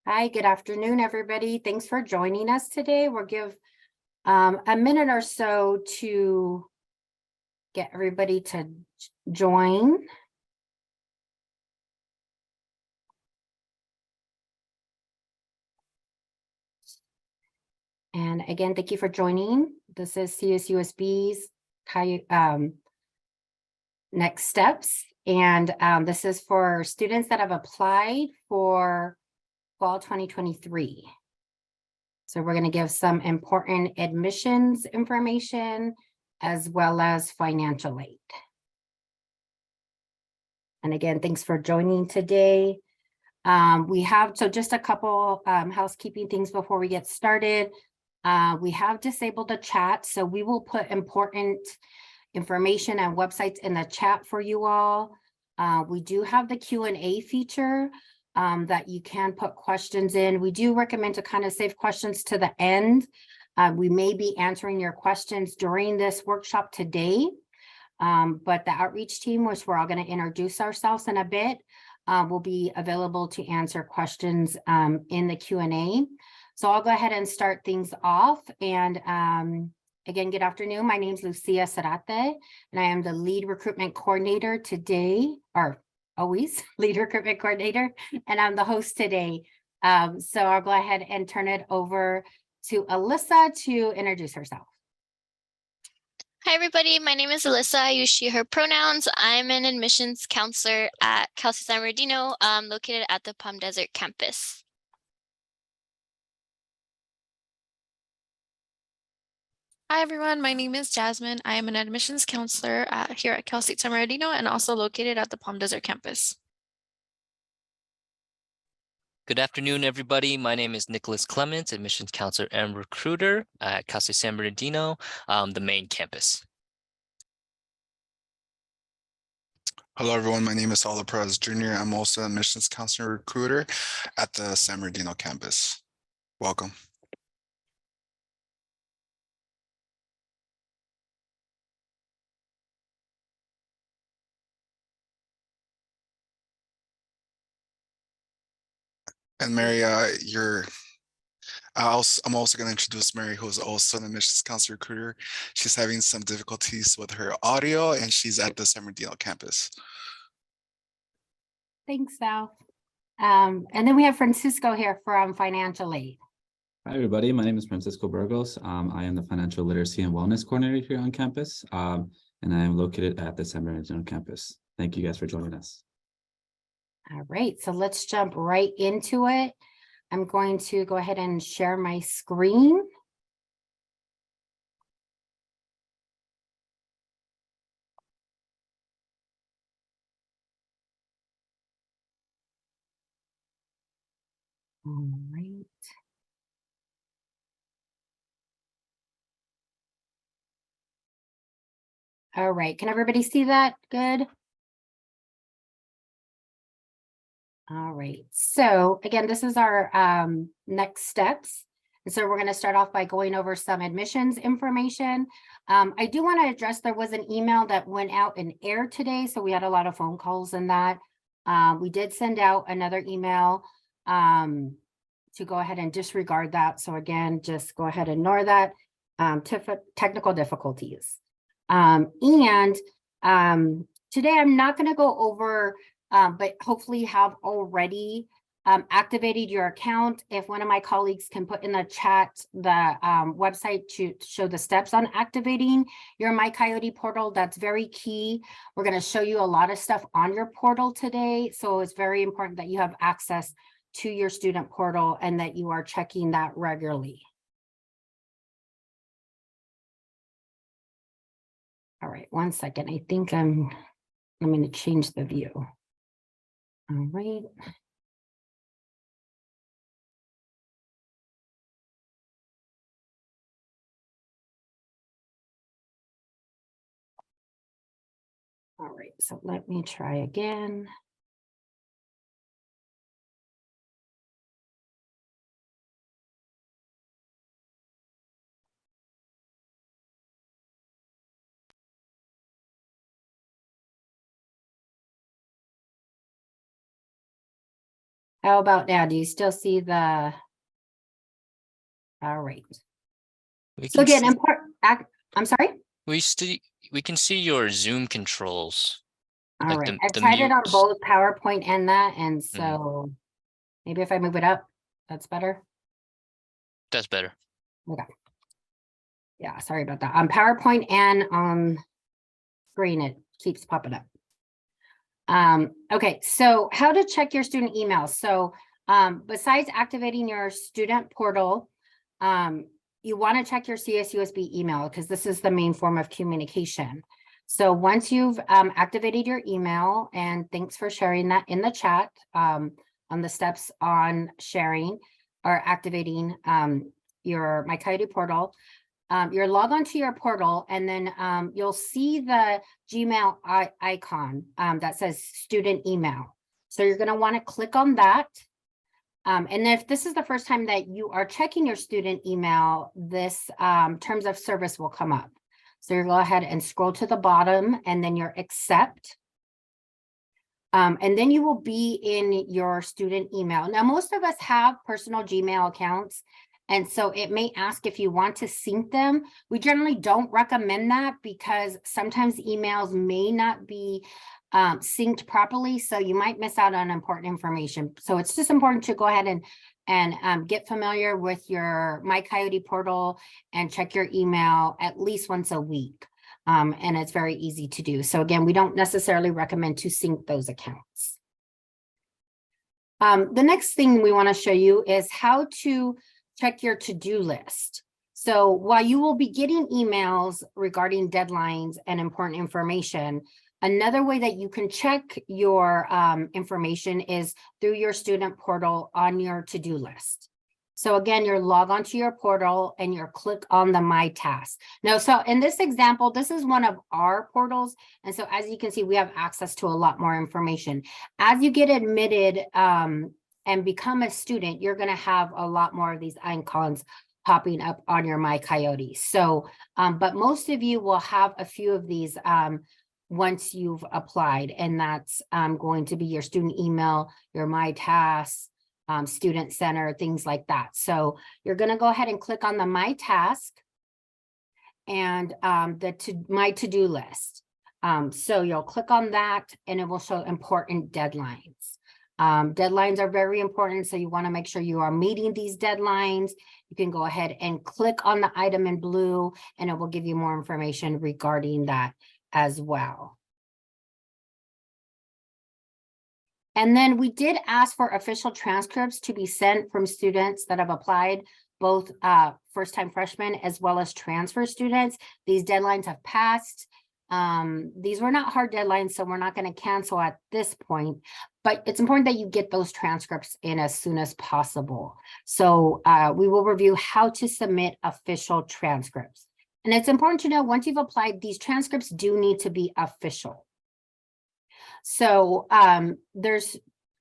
Hi, good afternoon, everybody. Thanks for joining us today. We'll give a minute or so to get everybody to join. And again, thank you for joining. This is CSUSB's next steps. And this is for students that have applied for fall 2023. So we're going to give some important admissions information as well as financial aid. And again, thanks for joining today. We have, so just a couple housekeeping things before we get started. We have disabled the chat, so we will put important information and websites in the chat for you all. We do have the Q&A feature that you can put questions in. We do recommend to kind of save questions to the end. We may be answering your questions during this workshop today, but the outreach team, which we're all going to introduce ourselves in a bit, will be available to answer questions in the Q&A. So I'll go ahead and start things off. And again, good afternoon. My name is Lucia Sarate, and I am the lead recruitment coordinator today, or always lead recruitment coordinator, and I'm the host today. So I'll go ahead and turn it over to Alyssa to introduce herself. Hi, everybody. My name is Alyssa. I use she, her pronouns. I'm an admissions counselor at Cal State San Bernardino, located at the Palm Desert campus. Hi, everyone. My name is Jasmine. I am an admissions counselor here at Cal State San Bernardino and also located at the Palm Desert campus. Good afternoon, everybody. My name is Nicholas Clements, admissions counselor and recruiter at Cal State San Bernardino, the main campus. Hello, everyone. My name is Saul Perez Jr. I'm also an admissions counselor and recruiter at the San Bernardino campus. Welcome. And Mary, I'm also going to introduce Mary, who is also an admissions counselor recruiter. She's having some difficulties with her audio, and she's at the San Bernardino campus. Thanks, Sal. And then we have Francisco here from Financial Aid. Hi, everybody. My name is Francisco Burgos. I am the Financial Literacy and Wellness Coordinator here on campus, and I am located at the San Bernardino campus. Thank you guys for joining us. All right, so let's jump right into it. I'm going to go ahead and share my screen. All right. All right, can everybody see that? Good. All right, so again, this is our next steps. And so we're going to start off by going over some admissions information. I do want to address there was an email that went out in air today, so we had a lot of phone calls in that. We did send out another email to go ahead and disregard that. So again, just go ahead and ignore that. Technical difficulties. Today I'm not going to go over but hopefully have already activated your account. If one of my colleagues can put in the chat the website to show the steps on activating your My Coyote portal, that's very key. We're going to show you a lot of stuff on your portal today. So it's very important that you have access to your student portal and that you are checking that regularly. All right, one second. I think I'm going to change the view. All right. All right, so let me try again. How about now? Do you still see the? All right. We So can again, see, I'm sorry. we can see your Zoom controls, All like right, I've the tried it on mute. both PowerPoint and that, and Mhm. so maybe if I move it up, that's better. That's better. Yeah, sorry about that. On PowerPoint and on screen, it keeps popping up. Okay, so how to check your student emails. So besides activating your student portal, you want to check your CSUSB email because this is the main form of communication. So once you've activated your email, and thanks for sharing that in the chat on the steps on sharing or activating your My Coyote portal, you're log on to your portal, and then you'll see the Gmail icon that says student email. So you're going to want to click on that. And if this is the first time that you are checking your student email, this terms of service will come up. So you go ahead and scroll to the bottom, and then your accept. And then you will be in your student email. Now, most of us have personal Gmail accounts, and so it may ask if you want to sync them. We generally don't recommend that because sometimes emails may not be synced properly, so you might miss out on important information. So it's just important to go ahead and get familiar with your My Coyote portal and check your email at least once a week. And it's very easy to do. So again, we don't necessarily recommend to sync those accounts. The next thing we want to show you is how to check your to-do list. So while you will be getting emails regarding deadlines and important information, another way that you can check your information is through your student portal on your to-do list. So again, you're log on to your portal and you're click on the My Task. Now, so in this example, this is one of our portals. And so as you can see, we have access to a lot more information. As you get admitted and become a student, you're going to have a lot more of these icons popping up on your My Coyote. So, but most of you will have a few of these once you've applied, and that's going to be your student email, your My Tasks, student center, things like that. So you're going to go ahead and click on the My Task and My To-Do list. So you'll click on that and it will show important deadlines. Deadlines are very important, so you want to make sure you are meeting these deadlines. You can go ahead and click on the item in blue and it will give you more information regarding that as well. And then we did ask for official transcripts to be sent from students that have applied, both first-time freshmen as well as transfer students. These deadlines have passed. These were not hard deadlines, so we're not going to cancel at this point, but it's important that you get those transcripts in as soon as possible. So we will review how to submit official transcripts. And it's important to know once you've applied, these transcripts do need to be official. So there's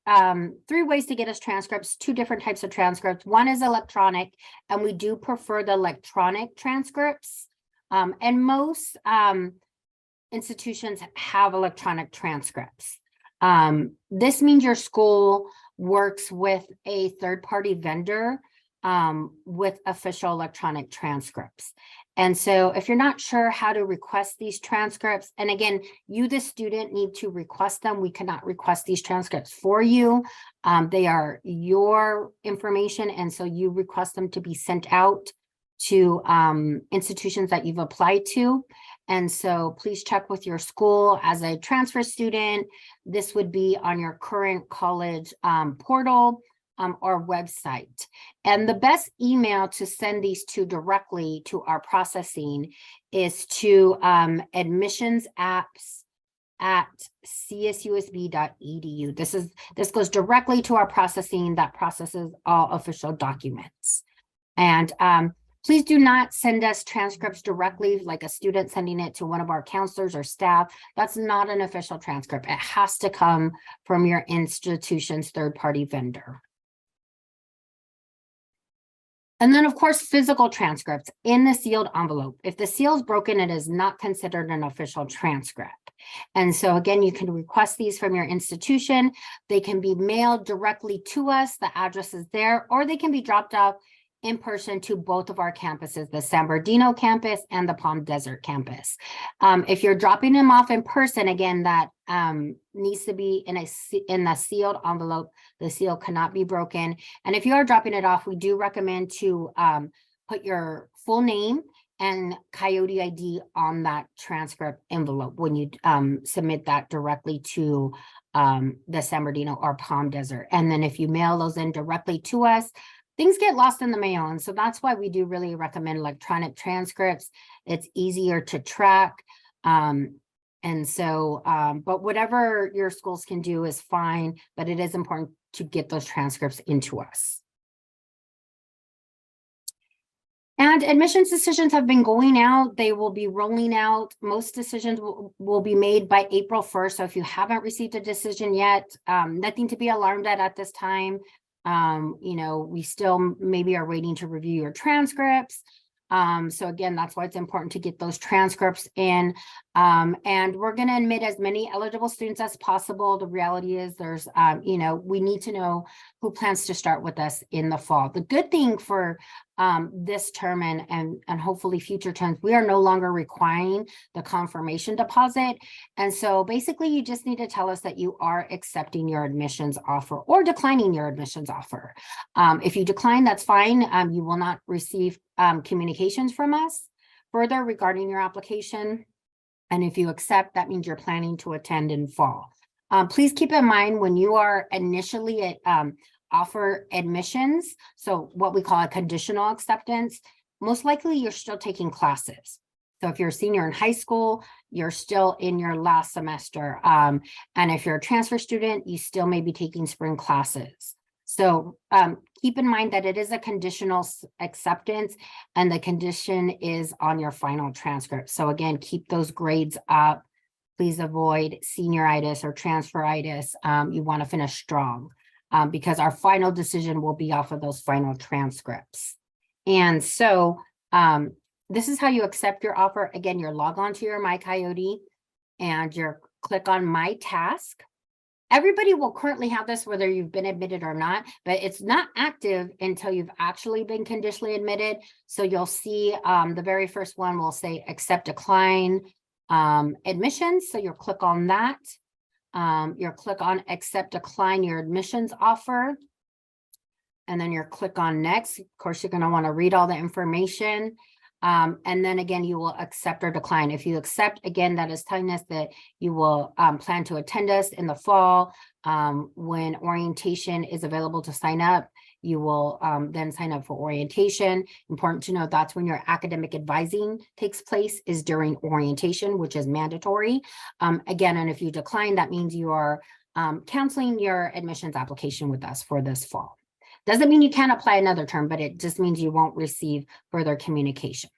3 ways to get us transcripts, 2 different types of transcripts. One is electronic, and we do prefer the electronic transcripts. And most institutions have electronic transcripts. This means your school works with a third-party vendor with official electronic transcripts. And so if you're not sure how to request these transcripts, and again, you, the student, need to request them. We cannot request these transcripts for you. They are your information, and so you request them to be sent out to institutions that you've applied to. And so please check with your school. As a transfer student, this would be on your current college portal or website. And the best email to send these to directly to our processing is to admissionsapps@csusb.edu. This goes directly to our processing that processes all official documents. And please do not send us transcripts directly, like a student sending it to one of our counselors or staff. That's not an official transcript. It has to come from your institution's third-party vendor. And then, of course, physical transcripts in the sealed envelope. If the seal is broken, it is not considered an official transcript. And so again, you can request these from your institution. They can be mailed directly to us. The address is there, or they can be dropped off in person to both of our campuses, the San Bernardino campus and the Palm Desert campus. If you're dropping them off in person, again, that needs to be in a sealed envelope. The seal cannot be broken. And if you are dropping it off, we do recommend to put your full name and Coyote ID on that transcript envelope when you submit that directly to the San Bernardino or Palm Desert. And then if you mail those in directly to us, things get lost in the mail. And so that's why we do really recommend electronic transcripts. It's easier to track. But whatever your schools can do is fine, but it is important to get those transcripts into us. And admissions decisions have been going out. They will be rolling out. Most decisions will be made by April 1st. So if you haven't received a decision yet, nothing to be alarmed at this time. We still maybe are waiting to review your transcripts. So again, that's why it's important to get those transcripts in. And we're going to admit as many eligible students as possible. The reality is there's, we need to know who plans to start with us in the fall. The good thing for this term and hopefully future terms, we are no longer requiring the confirmation deposit. And so basically you just need to tell us that you are accepting your admissions offer or declining your admissions offer. If you decline, that's fine. You will not receive communications from us further regarding your application. And if you accept, that means you're planning to attend in fall. Please keep in mind when you are initially offer admissions, so what we call a conditional acceptance, most likely you're still taking classes. So if you're a senior in high school, you're still in your last semester. And if you're a transfer student, you still may be taking spring classes. So keep in mind that it is a conditional acceptance and the condition is on your final transcript. So again, keep those grades up. Please avoid senioritis or transferitis. You want to finish strong because our final decision will be off of those final transcripts. And so this is how you accept your offer. Again, you log on to your My Coyote and you click on My Task. Everybody will currently have this, whether you've been admitted or not, but it's not active until you've actually been conditionally admitted. So you'll see the very first one will say accept, decline admissions. So you'll click on that. You'll click on accept, decline your admissions offer. And then you'll click on next. Of course, you're going to want to read all the information. And then again, you will accept or decline. If you accept, again, that is telling us that you will plan to attend us in the fall. When orientation is available to sign up, you will then sign up for orientation. Important to know that's when your academic advising takes place is during orientation, which is mandatory. Again, and if you decline, that means you are canceling your admissions application with us for this fall. Doesn't mean you can't apply another term, but it just means you won't receive further communications.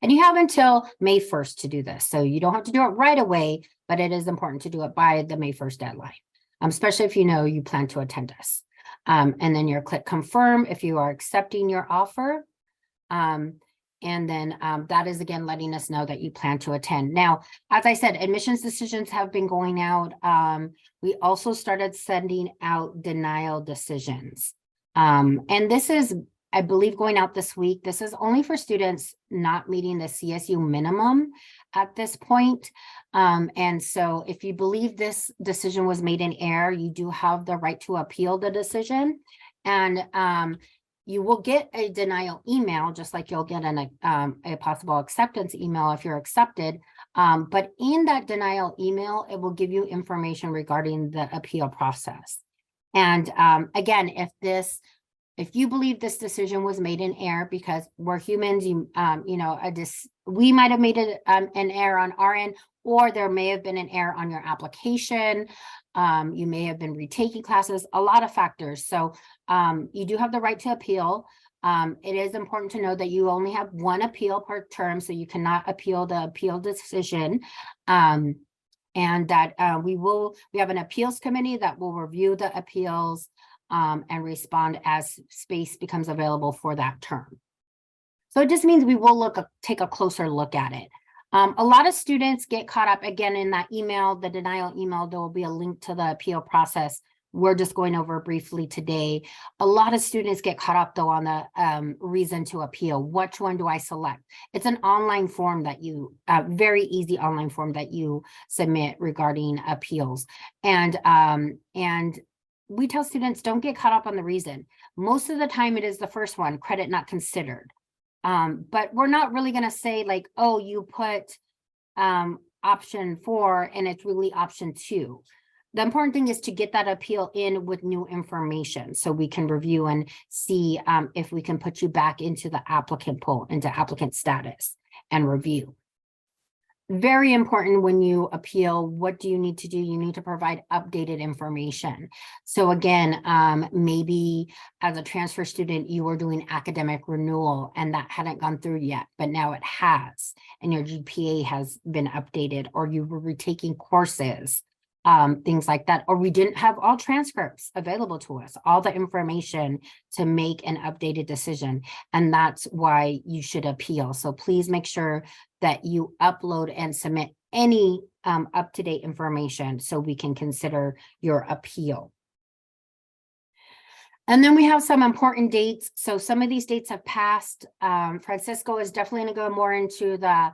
And you have until May 1st to do this. So you don't have to do it right away, but it is important to do it by the May 1st deadline, especially if you know you plan to attend us. And then you'll click confirm if you are accepting your offer. And then that is again letting us know that you plan to attend. Now, as I said, admissions decisions have been going out. We also started sending out denial decisions. And this is, I believe, going out this week. This is only for students not meeting the CSU minimum at this point. And so if you believe this decision was made in error, you do have the right to appeal the decision. And you will get a denial email, just like you'll get a possible acceptance email if you're accepted. But in that denial email, it will give you information regarding the appeal process. And again, if you believe this decision was made in error, because we're humans, we might have made an error on our end, or there may have been an error on your application. You may have been retaking classes, a lot of factors. So you do have the right to appeal. It is important to know that you only have one appeal per term, so you cannot appeal the appeal decision. And that we have an appeals committee that will review the appeals and respond as space becomes available for that term. So it just means we will take a closer look at it. A lot of students get caught up again in that email, the denial email. There will be a link to the appeal process. We're just going over briefly today. A lot of students get caught up though on the reason to appeal. Which one do I select? It's an online form that you, very easy online form that you submit regarding appeals. And we tell students don't get caught up on the reason. Most of the time it is the first one, credit not considered. But we're not really going to say like, oh, you put option 4 and it's really option 2. The important thing is to get that appeal in with new information so we can review and see if we can put you back into the applicant pool, into applicant status and review. Very important when you appeal, what do you need to do? You need to provide updated information. So again, maybe as a transfer student, you were doing academic renewal and that hadn't gone through yet, but now it has, and your GPA has been updated, or you were retaking courses, things like that, or we didn't have all transcripts available to us, all the information to make an updated decision. And that's why you should appeal. So please make sure that you upload and submit any up-to-date information so we can consider your appeal. And then we have some important dates. So some of these dates have passed. Francisco is definitely going to go more into the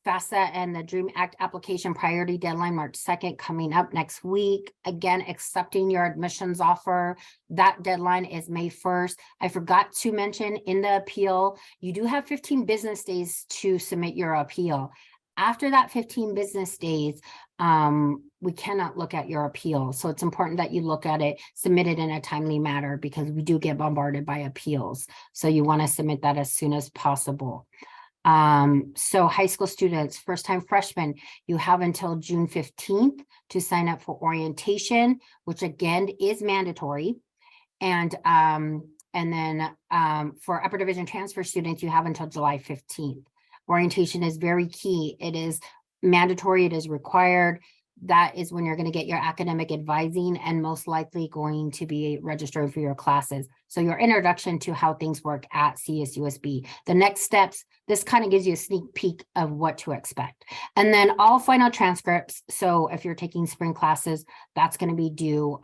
FAFSA and the DREAM Act application priority deadline, March 2nd, coming up next week. Again, accepting your admissions offer. That deadline is May 1st. I forgot to mention in the appeal, you do have 15 business days to submit your appeal. After that 15 business days, we cannot look at your appeal. So it's important that you look at it, submit it in a timely manner because we do get bombarded by appeals. So you want to submit that as soon as possible. So high school students, first-time freshmen, you have until June 15th to sign up for orientation, which again is mandatory. And then for upper division transfer students, you have until July 15th. Orientation is very key. It is mandatory, it is required. That is when you're going to get your academic advising and most likely going to be registered for your classes. So your introduction to how things work at CSUSB. The next steps, this kind of gives you a sneak peek of what to expect. And then all final transcripts. So if you're taking spring classes, that's going to be due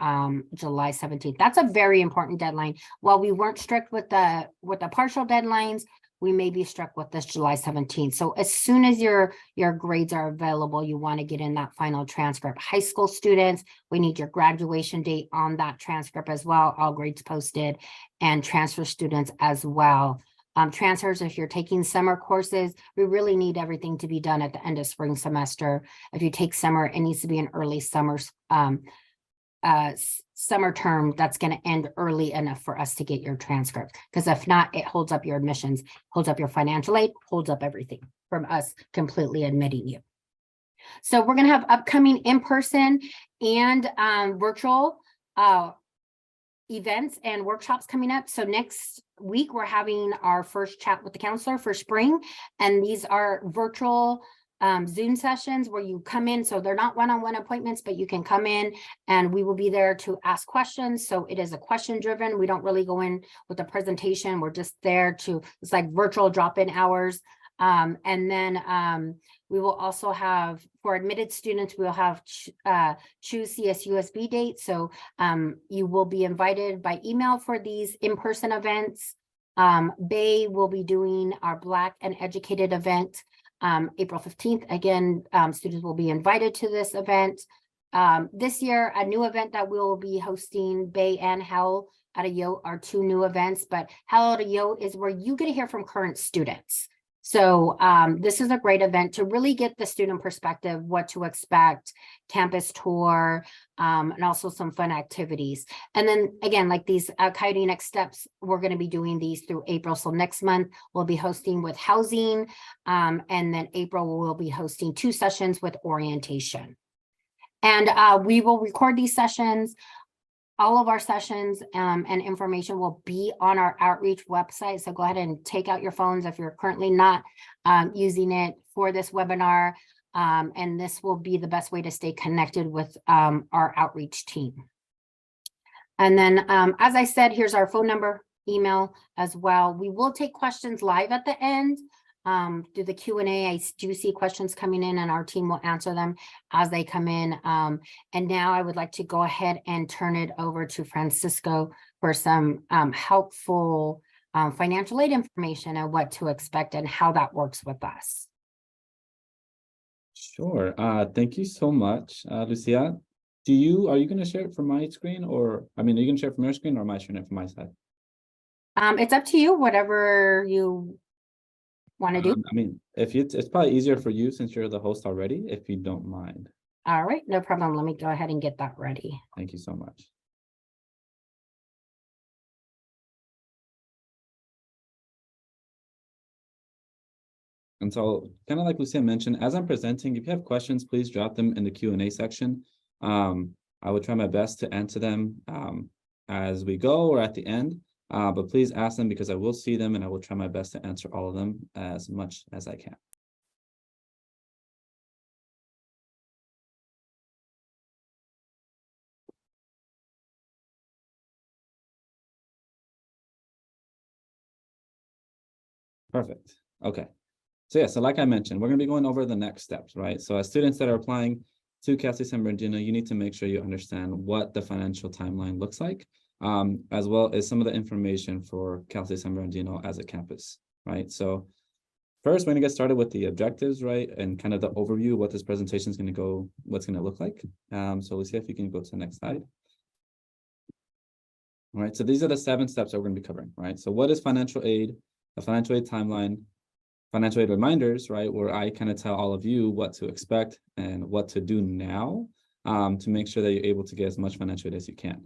July 17th. That's a very important deadline. While we weren't strict with the partial deadlines, we may be struck with this July 17th. So as soon as your grades are available, you want to get in that final transcript. High school students, we need your graduation date on that transcript as well, all grades posted, and transfer students as well. Transfers, if you're taking summer courses, we really need everything to be done at the end of spring semester. If you take summer, it needs to be an early summer summer term that's going to end early enough for us to get your transcript, because if not, it holds up your admissions, holds up your financial aid, holds up everything from us completely admitting you. So we're going to have upcoming in-person and virtual events and workshops coming up. So next week we're having our first chat with the counselor for spring, and these are virtual Zoom sessions where you come in. So they're not one-on-one appointments, but you can come in and we will be there to ask questions. So it is a question driven. We don't really go in with a presentation. We're just there to, it's like virtual drop-in hours. And then we will also have, for admitted students, we'll have choose CSUSB dates. So you will be invited by email for these in-person events. Bay will be doing our Black and Educated event. April 15th, again, students will be invited to this event. This year, a new event that we'll be hosting, Bay and Hell at a Yote are two new events, but Hell at a Yote is where you get to hear from current students. So this is a great event to really get the student perspective, what to expect, campus tour, and also some fun activities. And then again, like these Coyote Next Steps, we're going to be doing these through April. So next month we'll be hosting with housing, and then April we'll be hosting 2 sessions with orientation. And we will record these sessions. All of our sessions and information will be on our outreach website. So go ahead and take out your phones if you're currently not using it for this webinar. And this will be the best way to stay connected with our outreach team. And then, as I said, here's our phone number, email as well. We will take questions live at the end. do the Q&A. I do see questions coming in and our team will answer them as they come in. And now I would like to go ahead and turn it over to Francisco for some helpful financial aid information and what to expect and how that works with us. Sure. Thank you so much, Lucia. Are you going to share it from my screen, or are you going to share it from your screen, or am I sharing it from my side? It's up to you, whatever you want to do. If it's probably easier for you since you're the host already, if you don't mind. All right, no problem. Let me go ahead and get that ready. Thank you so much. And so, kind of like Lucia mentioned, as I'm presenting, if you have questions, please drop them in the Q&A section. I will try my best to answer them as we go or at the end, but please ask them because I will see them and I will try my best to answer all of them as much as I can. Perfect. Okay. So yeah, so like I mentioned, we're going to be going over the next steps, right? So as students that are applying to Cal State San Bernardino, you need to make sure you understand what the financial timeline looks like, as well as some of the information for Cal State San Bernardino as a campus, right? So first, we're going to get started with the objectives, right? And kind of the overview of what this presentation is going to go, what's going to look like. So let's see if you can go to the next slide. All right, so these are the 7 steps that we're going to be covering, right? So what is financial aid, a financial aid timeline, financial aid reminders, right? Where I kind of tell all of you what to expect and what to do now to make sure that you're able to get as much financial aid as you can.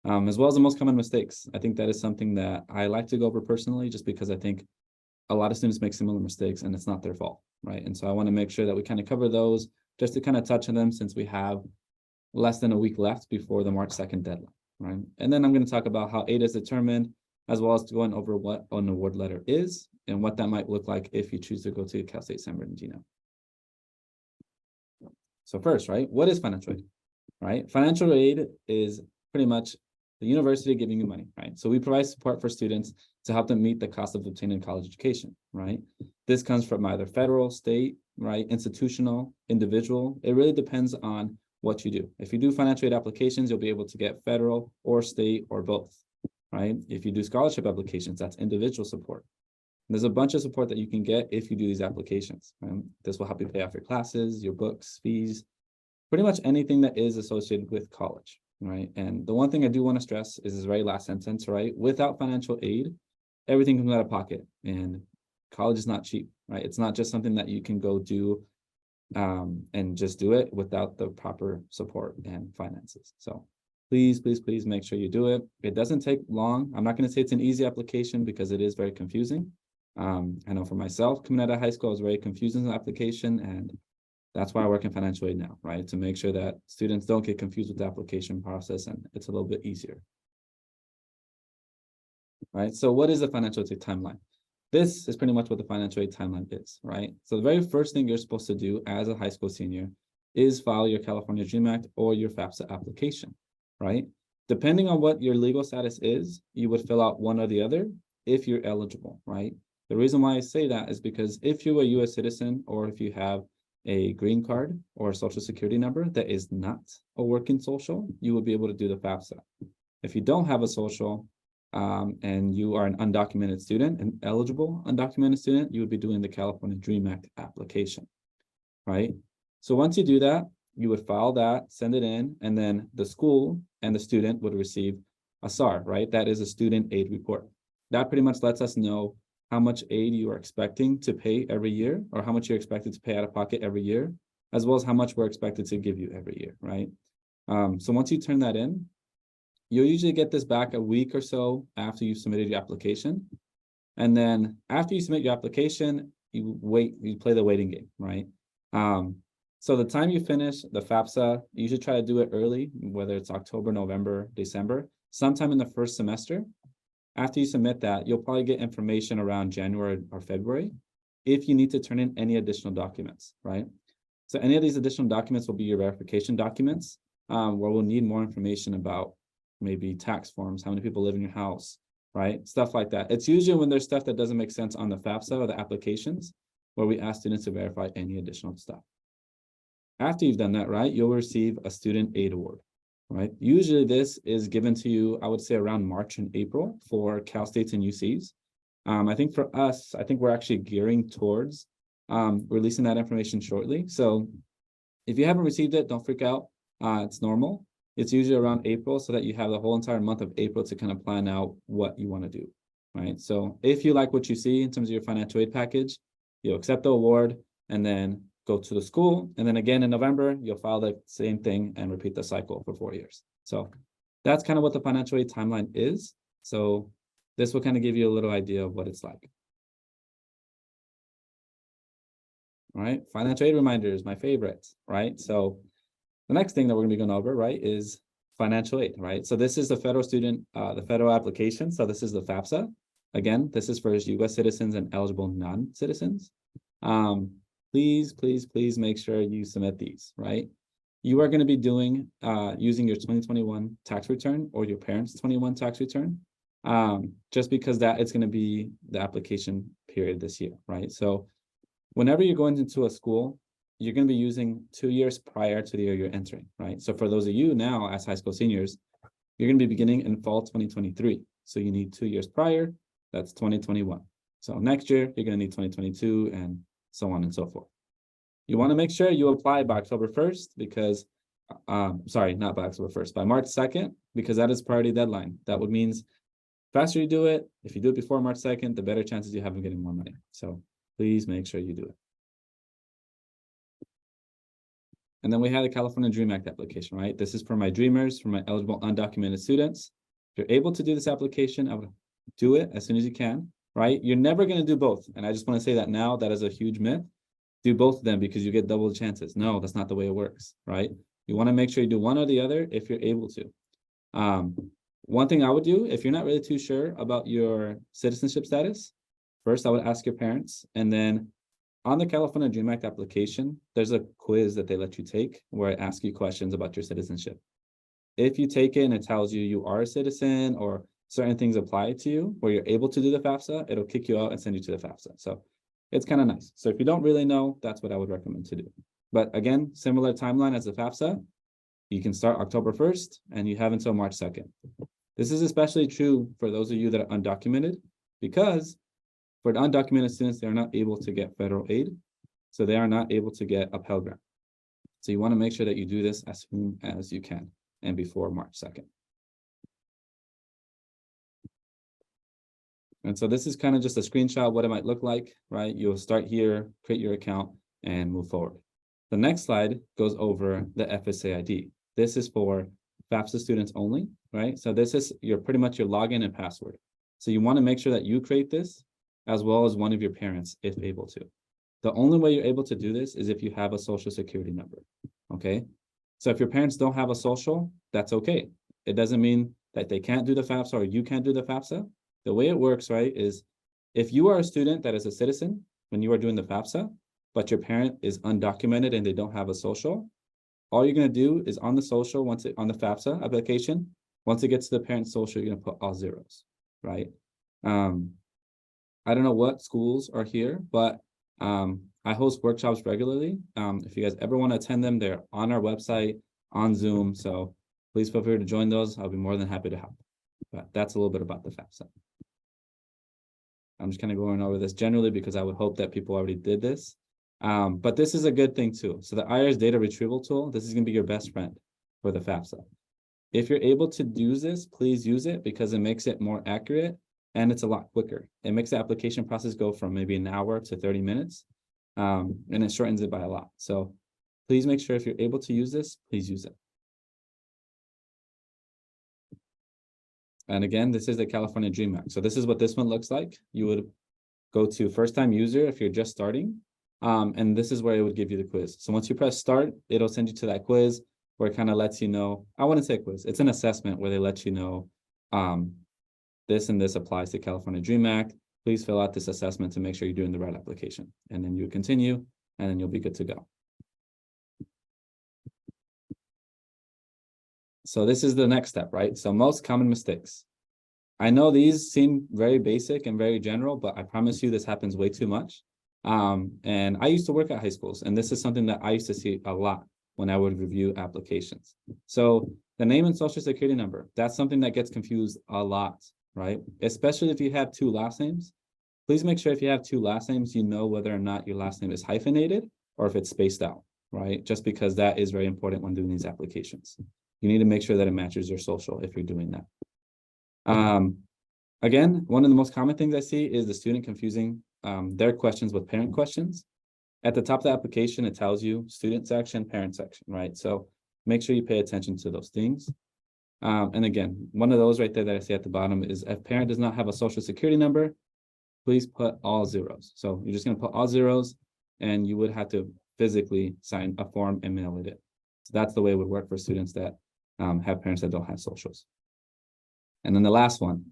As well as the most common mistakes. I think that is something that I like to go over personally, just because I think a lot of students make similar mistakes and it's not their fault, right? And so I want to make sure that we kind of cover those just to kind of touch on them since we have less than a week left before the March 2nd deadline, right? And then I'm going to talk about how aid is determined, as well as going over what an award letter is and what that might look like if you choose to go to Cal State San Bernardino. So first, right, what is financial aid, right? Financial aid is pretty much the university giving you money, right? So we provide support for students to help them meet the cost of obtaining college education, right? This comes from either federal, state, right, institutional, individual. It really depends on what you do. If you do financial aid applications, you'll be able to get federal or state or both, right? If you do scholarship applications, that's individual support. And there's a bunch of support that you can get if you do these applications, right? This will help you pay off your classes, your books, fees, pretty much anything that is associated with college, right? And the one thing I do want to stress is this very last sentence, right? Without financial aid, everything comes out of pocket, and college is not cheap, right? It's not just something that you can go do and just do it without the proper support and finances. So please, please, please make sure you do it. It doesn't take long. I'm not going to say it's an easy application because it is very confusing. I know for myself, coming out of high school, it was very confusing application, and that's why I work in financial aid now, right? To make sure that students don't get confused with the application process and it's a little bit easier. Right, so what is the financial aid timeline? This is pretty much what the financial aid timeline is, right? So the very first thing you're supposed to do as a high school senior is file your California Dream Act or your FAFSA application, right? Depending on what your legal status is, you would fill out one or the other if you're eligible, right? The reason why I say that is because if you're a US citizen or if you have a green card or a social security number that is not a working social, you will be able to do the FAFSA. If you don't have a social and you are an undocumented student, an eligible undocumented student, you would be doing the California Dream Act application, right? So once you do that, you would file that, send it in, and then the school and the student would receive a SAR, right? That is a student aid report. That pretty much lets us know how much aid you are expecting to pay every year, or how much you're expected to pay out of pocket every year, as well as how much we're expected to give you every year, right? So once you turn that in, you'll usually get this back a week or so after you've submitted your application. And then after you submit your application, you play the waiting game, right? So the time you finish the FAFSA, you should try to do it early, whether it's October, November, December, sometime in the first semester. After you submit that, you'll probably get information around January or February if you need to turn in any additional documents, right? So any of these additional documents will be your verification documents, where we'll need more information about maybe tax forms, how many people live in your house, right? Stuff like that. It's usually when there's stuff that doesn't make sense on the FAFSA or the applications where we ask students to verify any additional stuff. After you've done that, right, you'll receive a student aid award, right? Usually this is given to you, I would say around March and April for Cal States and UCs. I think for us, I think we're actually gearing towards releasing that information shortly. So if you haven't received it, don't freak out. It's normal. It's usually around April so that you have the whole entire month of April to kind of plan out what you want to do, right? So if you like what you see in terms of your financial aid package, you'll accept the award and then go to the school. And then again in November, you'll file the same thing and repeat the cycle for 4 years. So that's kind of what the financial aid timeline is. So this will kind of give you a little idea of what it's like. All right, financial aid reminders, my favorite, right? So the next thing that we're gonna be going over, right, is financial aid, right? So this is the federal student, the federal application. So this is the FAFSA. Again, this is for US citizens and eligible non-citizens. Please make sure you submit these, right? You are going to be doing using your 2021 tax return or your parents' 21 tax return, just because that it's going to be the application period this year, right? So whenever you're going into a school, you're going to be using 2 years prior to the year you're entering, right? So for those of you now as high school seniors, you're going to be beginning in fall 2023. So you need 2 years prior, that's 2021. So next year, you're going to need 2022 and so on and so forth. You want to make sure you apply by October 1st because, sorry, not by October 1st, by March 2nd, because that is priority deadline. That would means faster you do it, if you do it before March 2nd, the better chances you have of getting more money. So please make sure you do it. And then we have the California Dream Act application, right? This is for my dreamers, for my eligible undocumented students. If you're able to do this application, I would do it as soon as you can, right? You're never going to do both. And I just want to say that now, that is a huge myth. Do both of them because you get double the chances. No, that's not the way it works, right? You want to make sure you do one or the other if you're able to. One thing I would do, if you're not really too sure about your citizenship status, first I would ask your parents, and then on the California Dream Act application, there's a quiz that they let you take where I ask you questions about your citizenship. If you take it and it tells you you are a citizen or certain things apply to you where you're able to do the FAFSA, it'll kick you out and send you to the FAFSA. So it's kind of nice. So if you don't really know, that's what I would recommend to do. But again, similar timeline as the FAFSA, you can start October 1st and you have until March 2nd. This is especially true for those of you that are undocumented, because for the undocumented students, they are not able to get federal aid. So they are not able to get a Pell Grant. So you want to make sure that you do this as soon as you can and before March 2nd. And so this is kind of just a screenshot of what it might look like, right? You'll start here, create your account, and move forward. The next slide goes over the FSA ID. This is for FAFSA students only, right? So this is pretty much your login and password. So you want to make sure that you create this as well as one of your parents if able to. The only way you're able to do this is if you have a social security number, okay? So if your parents don't have a social, that's okay. It doesn't mean that they can't do the FAFSA or you can't do the FAFSA. The way it works, right, is if you are a student that is a citizen when you are doing the FAFSA, but your parent is undocumented and they don't have a social, all you're going to do is on the social, on the FAFSA application, once it gets to the parent social, you're going to put all zeros, right? I don't know what schools are here, but I host workshops regularly. If you guys ever want to attend them, they're on our website, on Zoom. So please feel free to join those. I'll be more than happy to help. But that's a little bit about the FAFSA. I'm just kind of going over this generally because I would hope that people already did this. But this is a good thing too. So the IRS data retrieval tool, this is going to be your best friend for the FAFSA. If you're able to use this, please use it because it makes it more accurate and it's a lot quicker. It makes the application process go from maybe an hour to 30 minutes, and it shortens it by a lot. So please make sure if you're able to use this, please use it. And again, this is the California Dream Act. So this is what this one looks like. You would go to first time user if you're just starting. And this is where it would give you the quiz. So once you press start, it'll send you to that quiz where it kind of lets you know, I wouldn't say quiz, it's an assessment where they let you know this and this applies to California Dream Act. Please fill out this assessment to make sure you're doing the right application. And then you continue and then you'll be good to go. So this is the next step, right? So most common mistakes. I know these seem very basic and very general, but I promise you this happens way too much. And I used to work at high schools, and this is something that I used to see a lot when I would review applications. So the name and social security number, that's something that gets confused a lot, right? Especially if you have two last names. Please make sure if you have two last names, you know whether or not your last name is hyphenated or if it's spaced out, right? Just because that is very important when doing these applications. You need to make sure that it matches your social if you're doing that. Again, one of the most common things I see is the student confusing their questions with parent questions. At the top of the application, it tells you student section, parent section, right? So make sure you pay attention to those things. And again, one of those right there that I see at the bottom is if parent does not have a social security number, please put all zeros. So you're just going to put all zeros, and you would have to physically sign a form and mail it in. So that's the way it would work for students that have parents that don't have socials. And then the last one.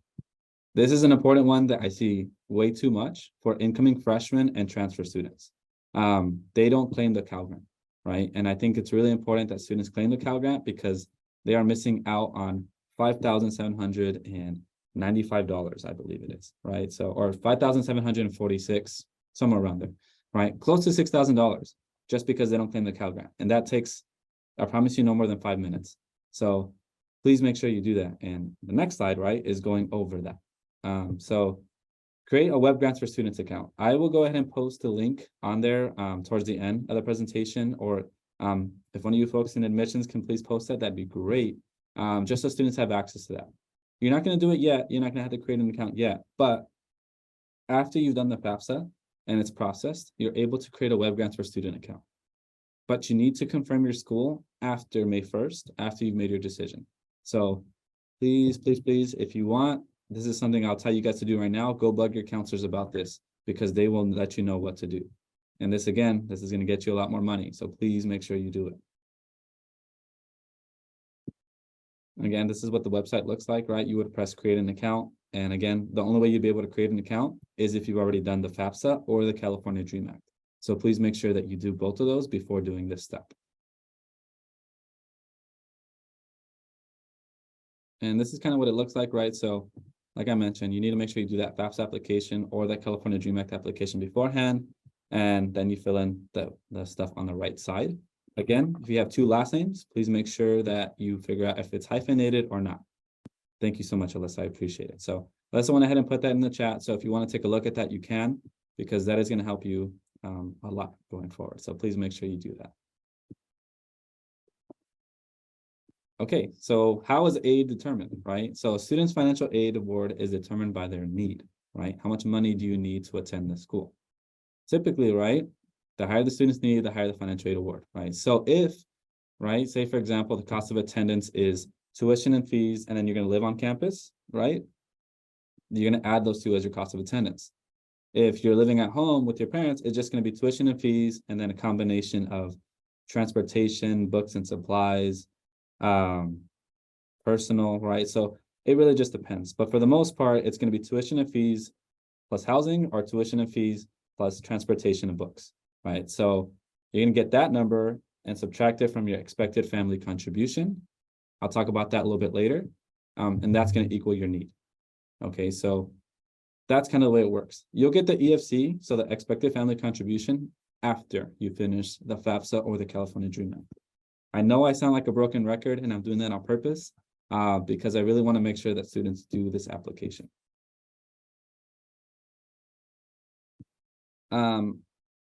This is an important one that I see way too much for incoming freshmen and transfer students. They don't claim the Cal Grant, right? And I think it's really important that students claim the Cal Grant because they are missing out on $5,795, I believe it is, right? So, or 5,746, somewhere around there, right? Close to $6,000 just because they don't claim the Cal Grant. And that takes, I promise you, no more than 5 minutes. So please make sure you do that. And the next slide, right, is going over that. So create a web grants for students account. I will go ahead and post a link on there towards the end of the presentation, or if one of you folks in admissions can please post that, that'd be great. Just so students have access to that. You're not going to do it yet. You're not going to have to create an account yet, but after you've done the FAFSA and it's processed, you're able to create a web grants for student account. But you need to confirm your school after May 1st, after you've made your decision. So please, please, please, if you want, this is something I'll tell you guys to do right now. Go bug your counselors about this because they will let you know what to do. And this, again, this is going to get you a lot more money. So please make sure you do it. Again, this is what the website looks like, right? You would press create an account. And again, the only way you'd be able to create an account is if you've already done the FAFSA or the California Dream Act. So please make sure that you do both of those before doing this step. And this is kind of what it looks like, right? So like I mentioned, you need to make sure you do that FAFSA application or that California Dream Act application beforehand. And then you fill in the stuff on the right side. Again, if you have two last names, please make sure that you figure out if it's hyphenated or not. Thank you so much, Alyssa. I appreciate it. So Alyssa went ahead and put that in the chat. So if you want to take a look at that, you can, because that is going to help you a lot going forward. So please make sure you do that. Okay, so how is aid determined, right? So a student's financial aid award is determined by their need, right? How much money do you need to attend the school? Typically, right, the higher the students need, the higher the financial aid award, right? So if, right, say for example, the cost of attendance is tuition and fees, and then you're going to live on campus, right? You're going to add those two as your cost of attendance. If you're living at home with your parents, it's just going to be tuition and fees, and then a combination of transportation, books and supplies, personal, right? So it really just depends. But for the most part, it's going to be tuition and fees plus housing, or tuition and fees plus transportation and books, right? So you're going to get that number and subtract it from your expected family contribution. I'll talk about that a little bit later. And that's going to equal your need. Okay, so that's kind of the way it works. You'll get the EFC, so the expected family contribution, after you finish the FAFSA or the California Dream Act. I know I sound like a broken record, and I'm doing that on purpose because I really want to make sure that students do this application.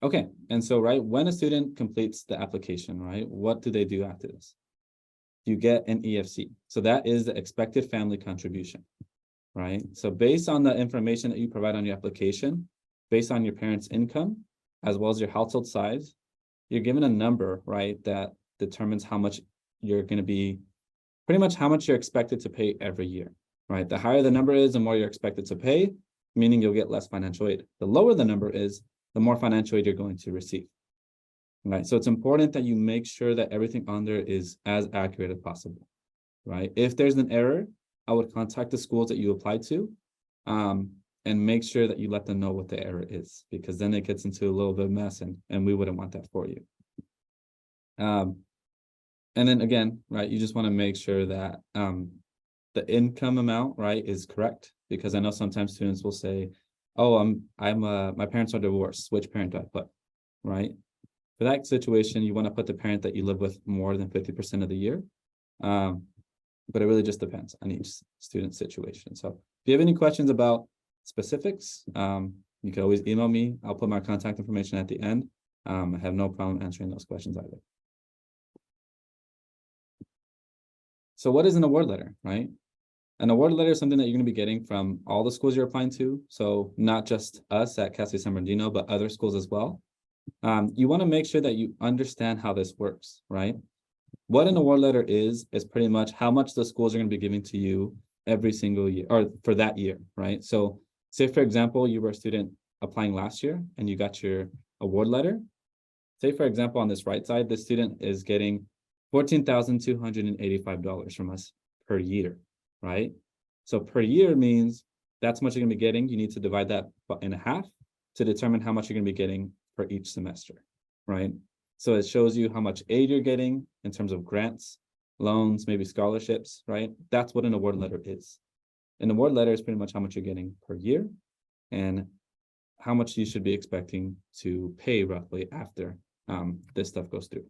Okay, and so, right, when a student completes the application, right, what do they do after this? You get an EFC. So that is the expected family contribution, right? So based on the information that you provide on your application, based on your parents' income, as well as your household size, you're given a number, right, that determines how much you're going to be, pretty much how much you're expected to pay every year, right? The higher the number is, the more you're expected to pay, meaning you'll get less financial aid. The lower the number is, the more financial aid you're going to receive, right? So it's important that you make sure that everything on there is as accurate as possible, right? If there's an error, I would contact the schools that you applied to and make sure that you let them know what the error is, because then it gets into a little bit of mess, and we wouldn't want that for you. And then again, right, you just want to make sure that the income amount, right, is correct. because I know sometimes students will say, oh, my parents are divorced. Which parent do I put, right? For that situation, you want to put the parent that you live with more than 50% of the year. But it really just depends on each student situation. So if you have any questions about specifics, you can always email me. I'll put my contact information at the end. I have no problem answering those questions either. So what is an award letter, right? An award letter is something that you're going to be getting from all the schools you're applying to. So not just us at Cal State San Bernardino, but other schools as well. You want to make sure that you understand how this works, right? What an award letter is pretty much how much the schools are going to be giving to you every single year, or for that year, right? So say, for example, you were a student applying last year and you got your award letter. Say, for example, on this right side, the student is getting $14,285 from us per year, right? So per year means that's much you're going to be getting. You need to divide that in half to determine how much you're going to be getting for each semester, right? So it shows you how much aid you're getting in terms of grants, loans, maybe scholarships, right? That's what an award letter is. An award letter is pretty much how much you're getting per year and how much you should be expecting to pay roughly after this stuff goes through.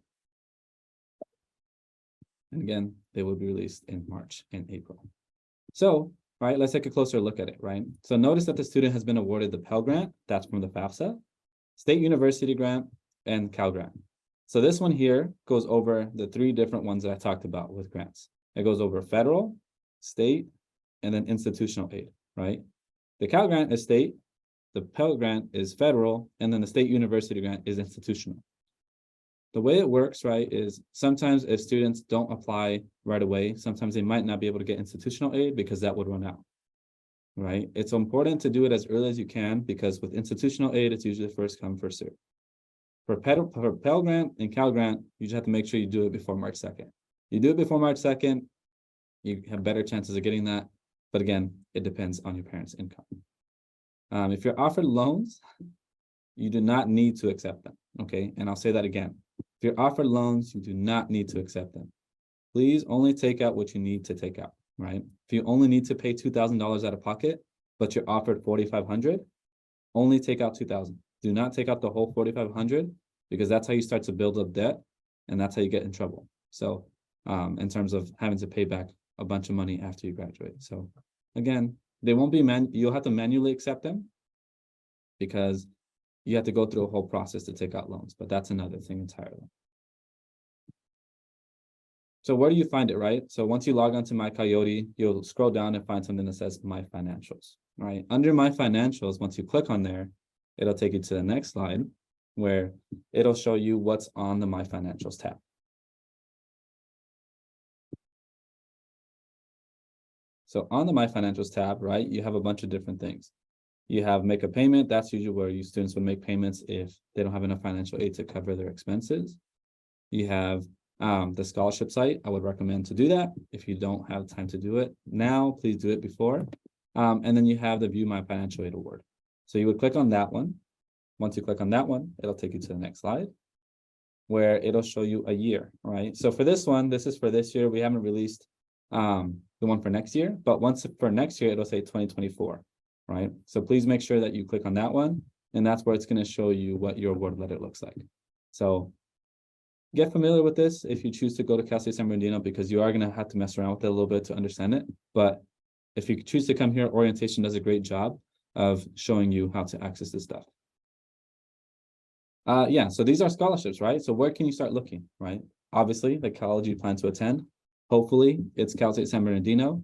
And again, they will be released in March and April. So, right, let's take a closer look at it, right? So notice that the student has been awarded the Pell Grant, that's from the FAFSA, State University Grant, and Cal Grant. So this one here goes over the three different ones that I talked about with grants. It goes over federal, state, and then institutional aid, right? The Cal Grant is state, the Pell Grant is federal, and then the State University Grant is institutional. The way it works, right, is sometimes if students don't apply right away, sometimes they might not be able to get institutional aid because that would run out, right? It's important to do it as early as you can because with institutional aid, it's usually first come, first serve. For Pell Grant and Cal Grant, you just have to make sure you do it before March 2nd. You do it before March 2nd, you have better chances of getting that. But again, it depends on your parents' income. If you're offered loans, you do not need to accept them, okay? And I'll say that again. If you're offered loans, you do not need to accept them. Please only take out what you need to take out, right? If you only need to pay $2,000 out of pocket, but you're offered $4,500, only take out $2,000. Do not take out the whole $4,500 because that's how you start to build up debt and that's how you get in trouble. So in terms of having to pay back a bunch of money after you graduate. So again, they won't be you'll have to manually accept them because you have to go through a whole process to take out loans, but that's another thing entirely. So where do you find it, right? So once you log on to My Coyote, you'll scroll down and find something that says My Financials, right? Under My Financials, once you click on there, it'll take you to the next slide where it'll show you what's on the My Financials tab. So on the My Financials tab, right, you have a bunch of different things. You have make a payment. That's usually where you students would make payments if they don't have enough financial aid to cover their expenses. You have the scholarship site. I would recommend to do that. If you don't have time to do it now, please do it before. And then you have the View My Financial Aid Award. So you would click on that one. Once you click on that one, it'll take you to the next slide where it'll show you a year, right? So for this one, this is for this year. We haven't released the one for next year, but once for next year, it'll say 2024. Right? So please make sure that you click on that one, and that's where it's going to show you what your award letter looks like. So get familiar with this if you choose to go to Cal State San Bernardino, because you are going to have to mess around with it a little bit to understand it. But if you choose to come here, orientation does a great job of showing you how to access this stuff. Yeah, so these are scholarships, right? So where can you start looking, right? Obviously, the college you plan to attend. Hopefully, it's Cal State San Bernardino.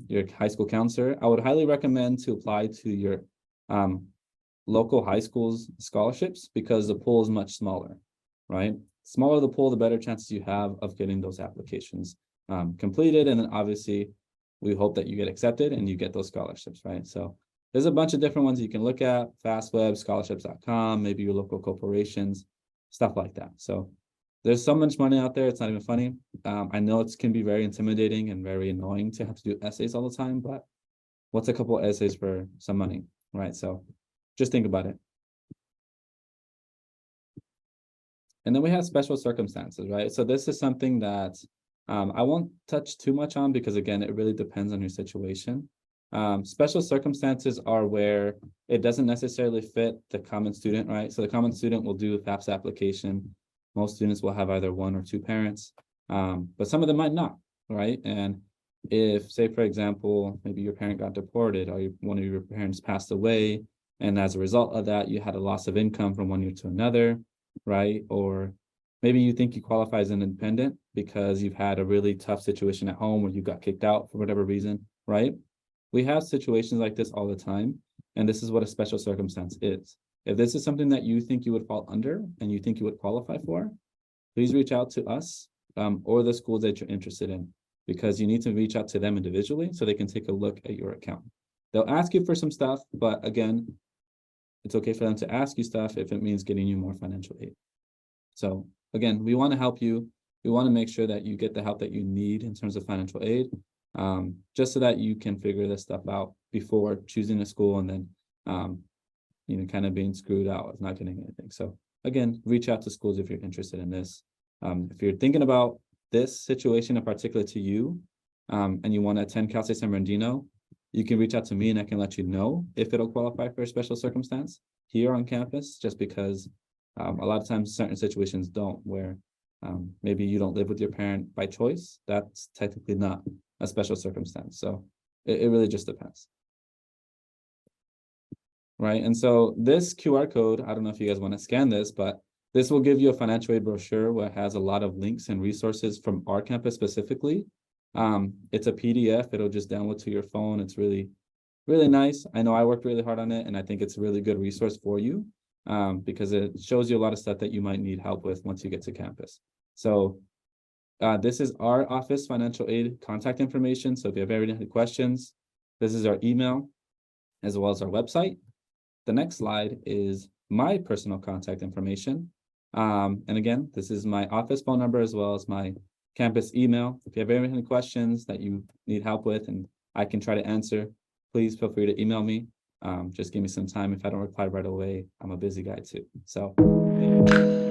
Your high school counselor. I would highly recommend to apply to your local high school's scholarships because the pool is much smaller, right? Smaller the pool, the better chances you have of getting those applications completed. And then obviously, we hope that you get accepted and you get those scholarships, right? So there's a bunch of different ones you can look at, FastWeb, scholarships.com, maybe your local corporations, stuff like that. So there's so much money out there, it's not even funny. I know it can be very intimidating and very annoying to have to do essays all the time, but what's a couple of essays for some money, right? So just think about it. And then we have special circumstances, right? So this is something that I won't touch too much on because again, it really depends on your situation. Special circumstances are where it doesn't necessarily fit the common student, right? So the common student will do a FAFSA application. Most students will have either one or two parents, but some of them might not, right? And if, say, for example, maybe your parent got deported or one of your parents passed away, and as a result of that, you had a loss of income from one year to another, right? Or maybe you think you qualify as an independent because you've had a really tough situation at home where you got kicked out for whatever reason, right? We have situations like this all the time, and this is what a special circumstance is. If this is something that you think you would fall under and you think you would qualify for, please reach out to us or the schools that you're interested in, because you need to reach out to them individually so they can take a look at your account. They'll ask you for some stuff, but again, it's okay for them to ask you stuff if it means getting you more financial aid. So again, we want to help you. We want to make sure that you get the help that you need in terms of financial aid, just so that you can figure this stuff out before choosing a school and then, kind of being screwed out of not getting anything. So again, reach out to schools if you're interested in this. If you're thinking about this situation in particular to you, and you want to attend Cal State San Bernardino, you can reach out to me and I can let you know if it'll qualify for a special circumstance here on campus, just because a lot of times certain situations don't, where maybe you don't live with your parent by choice. That's technically not a special circumstance. So it really just depends. Right. And so this QR code, I don't know if you guys want to scan this, but this will give you a financial aid brochure where it has a lot of links and resources from our campus specifically. It's a PDF. It'll just download to your phone. It's really, really nice. I know I worked really hard on it, and I think it's a really good resource for you because it shows you a lot of stuff that you might need help with once you get to campus. So this is our office financial aid contact information. So if you have any questions, this is our email as well as our website. The next slide is my personal contact information. And again, this is my office phone number as well as my campus email. If you have any questions that you need help with and I can try to answer, please feel free to email me. Just give me some time. If I don't reply right away, I'm a busy guy too. So thank you.